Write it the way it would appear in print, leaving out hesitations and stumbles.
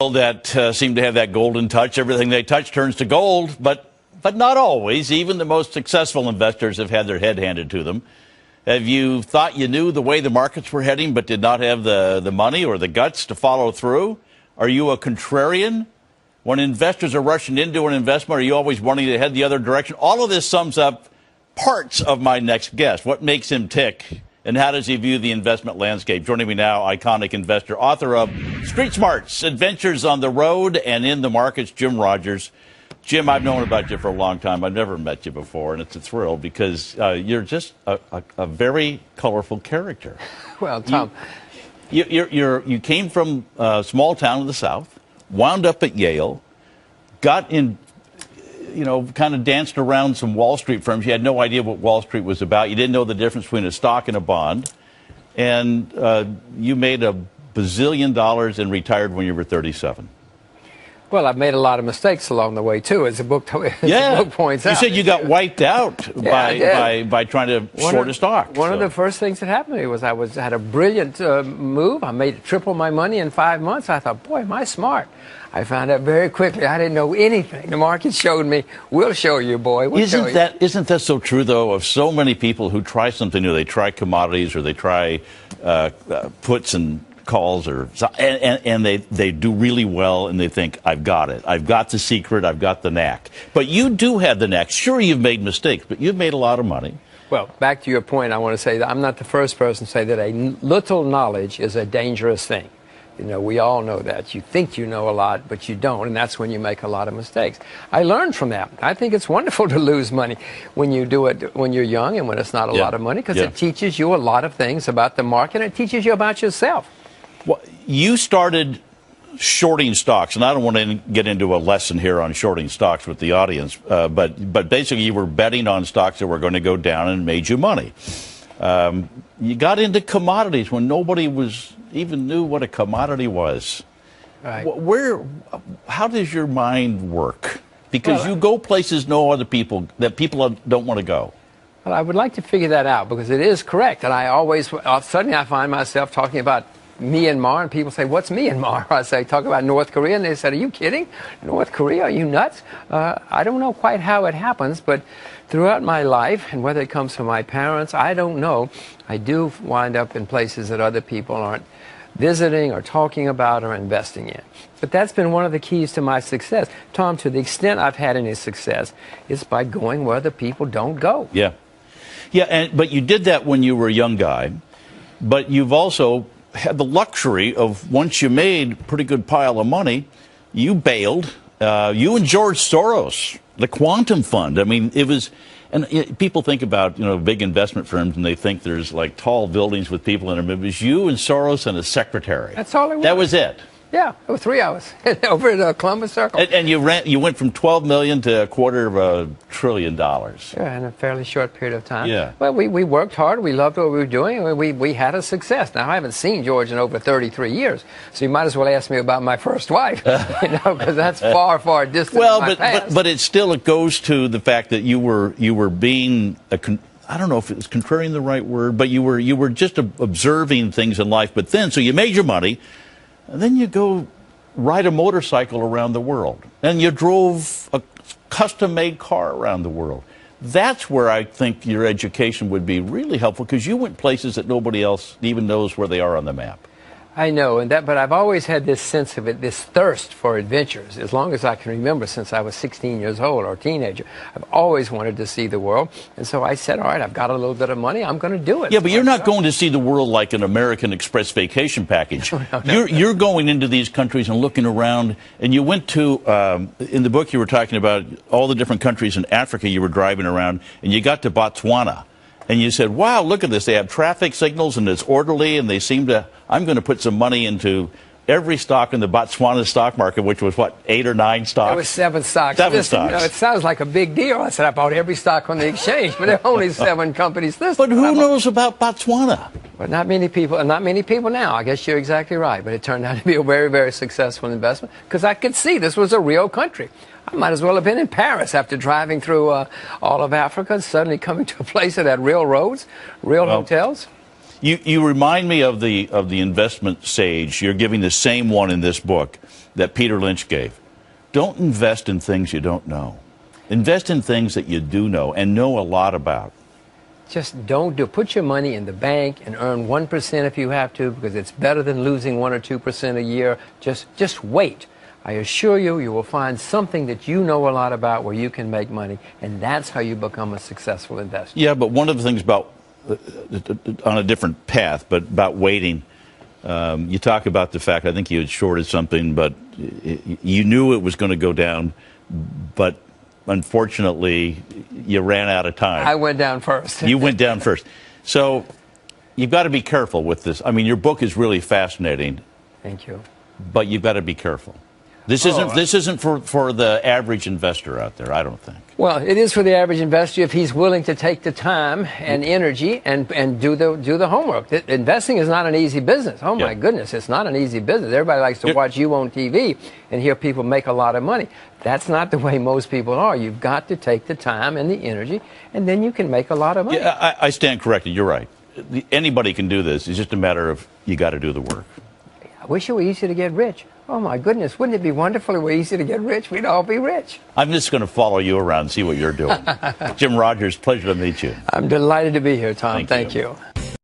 that seem to have that golden touch. Everything they touch turns to gold, but not always. Even the most successful investors have had their head handed to them. Have you thought you knew the way the markets were heading but did not have the money or the guts to follow through? Are you a contrarian? When investors are rushing into an investment, are you always wanting to head the other direction? All of this sums up parts of my next guest. What makes him tick? And how does he view the investment landscape? Joining me now, iconic investor, author of Street Smarts, Adventures on the Road and in the Markets, Jim Rogers. Jim, I've known about you for a long time. I've never met you before, and it's a thrill because you're just a very colorful character. Well, Tom. You came from a small town in the South, wound up at Yale, got in, kind of danced around some Wall Street firms. You had no idea what Wall Street was about. You didn't know the difference between a stock and a bond. And you made $1 bazillion and retired when you were 37. Well, I've made a lot of mistakes along the way, too, as the book points out. You said you got wiped out by trying to short a stock. One of the first things that happened to me was I had a brilliant move. I made triple my money in 5 months. I thought, boy, am I smart. I found out very quickly I didn't know anything. The market showed me, we'll show you, boy. Isn't that so true, though, of so many people who try something new? They try commodities or they try puts and calls and they do really well and they think, I've got it. I've got the secret. I've got the knack. But you do have the knack. Sure, you've made mistakes, but you've made a lot of money. Well, back to your point, I want to say that I'm not the first person to say that a little knowledge is a dangerous thing. We all know that. You think you know a lot, but you don't, and that's when you make a lot of mistakes. I learned from that. I think it's wonderful to lose money when you do it when you're young and when it's not a lot of money, because it teaches you a lot of things about the market, and it teaches you about yourself. Well, you started shorting stocks, and I don't want to get into a lesson here on shorting stocks with the audience, but basically you were betting on stocks that were going to go down and made you money. You got into commodities when nobody even knew what a commodity was. Right. How does your mind work? Because you go places that people don't want to go. Well, I would like to figure that out because it is correct, and suddenly I find myself talking about Myanmar, and people say, what's Myanmar? I say, talk about North Korea, and they said, are you kidding? North Korea, are you nuts? I don't know quite how it happens, but throughout my life, and whether it comes from my parents, I don't know, I do wind up in places that other people aren't visiting or talking about or investing in. But that's been one of the keys to my success. Tom, to the extent I've had any success, it's by going where the people don't go. Yeah. But you did that when you were a young guy, but you've also had the luxury of, once you made a pretty good pile of money, you bailed. You and George Soros, the quantum fund. I mean, it was, and people think about, big investment firms and they think there's like tall buildings with people in them. It was you and Soros and a secretary. That's all it was. That was it. Yeah, it was 3 hours over at Columbus Circle. And you went from $12 million to $250 billion. Yeah, in a fairly short period of time. Yeah. Well, we worked hard. We loved what we were doing. And we had a success. Now, I haven't seen George in over 33 years, so you might as well ask me about my first wife, because that's far, far distant. Well, in my past. but it goes to the fact that you were being I don't know if it's contrarian the right word, but you were just observing things in life. But then, so you made your money. And then you go ride a motorcycle around the world. And you drove a custom-made car around the world. That's where I think your education would be really helpful, because you went places that nobody else even knows where they are on the map. I know, but I've always had this sense of it, this thirst for adventures. As long as I can remember, since I was 16 years old or a teenager, I've always wanted to see the world. And so I said, all right, I've got a little bit of money, I'm going to do it. Yeah, but you're not going to see the world like an American Express vacation package. You're going into these countries and looking around. And you went to, in the book you were talking about all the different countries in Africa you were driving around, and you got to Botswana. And you said, wow, look at this. They have traffic signals and it's orderly, and they seem to, I'm going to put some money into every stock in the Botswana stock market, which was, 8 or 9 stocks? It was 7 stocks. 7 stocks. It sounds like a big deal. I said, I bought every stock on the exchange, but there are only 7 companies listed. But who knows about Botswana? But not many people, and not many people now. I guess you're exactly right. But it turned out to be a very, very successful investment, because I could see this was a real country. I might as well have been in Paris after driving through all of Africa and suddenly coming to a place that had real roads, real hotels. You remind me of the investment sage. You're giving the same one in this book that Peter Lynch gave. Don't invest in things you don't know. Invest in things that you do know and know a lot about. Just don't do. Put your money in the bank and earn 1% if you have to, because it's better than losing 1 or 2% a year. Just wait. I assure you, you will find something that you know a lot about where you can make money, and that's how you become a successful investor. Yeah, but one of the things about on a different path, but about waiting. You talk about the fact, I think you had shorted something, but you knew it was going to go down, but unfortunately, you ran out of time. I went down first. You went down first. So you've got to be careful with this. I mean, your book is really fascinating. Thank you. But you've got to be careful. This isn't for the average investor out there, I don't think. Well, it is for the average investor if he's willing to take the time and energy and do the homework. Investing is not an easy business. Oh, my goodness, it's not an easy business. Everybody likes to watch you on TV and hear people make a lot of money. That's not the way most people are. You've got to take the time and the energy, and then you can make a lot of money. Yeah, I stand corrected. You're right. Anybody can do this. It's just a matter of you got to do the work. I wish it were easy to get rich. Oh, my goodness, wouldn't it be wonderful if it were easy to get rich? We'd all be rich. I'm just going to follow you around and see what you're doing. Jim Rogers, pleasure to meet you. I'm delighted to be here, Tom. Thank you.